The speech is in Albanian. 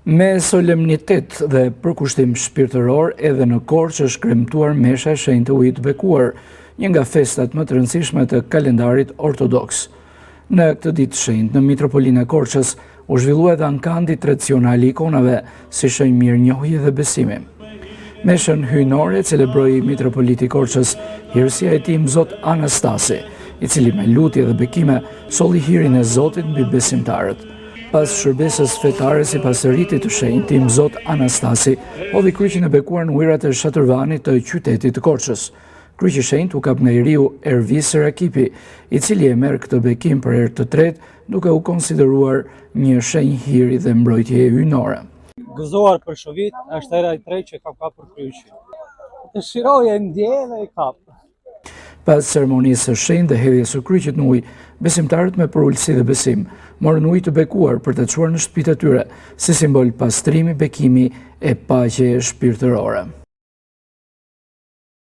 Me solemnitet dhe përkushtim shpirtëror edhe në Korçë është kremtuar mesha e shenjtë ujit të bekuar, një nga festat më të rëndësishme të kalendarit ortodoks. Në këtë ditë shenjtë në Mitropolinë e Korçës u zhvillua edhe ankandi tradicional i ikonave, si shenjë mirënjohje dhe besimi. Meshën hyjnore celebroi Mitropoliti i Korçës, Hirësia e tij Zot Anastasi, i cili me lutje dhe bekime solli hirin e Zotit mbi besimtarët. Pas shërbesës fetare si pasëritit të shenjtë Zot Anastasi, hodhi kryqin e bekuar në ujërat e Shatërvanit të qytetit të Korçës. Kryqi i shenjtë u kap nga i riu Ervis Rakipi, i cili e merr këtë bekim për herë të tretë, duke u konsideruar një shenjë hiri dhe mbrojtje hyjnore. Gëzuar për shëvit, është hera e tretë që kapur kryqin. Dëshiroj e ndjej dhe e kap. Pas ceremonisë së shenjtë dhe hedhjes së kryqit në ujë, besimtarët me përulësi dhe besim morën ujë të bekuar për të çuar në shtëpitë e tyre, si simbol pastrimi, bekimi e paqe shpirtërore.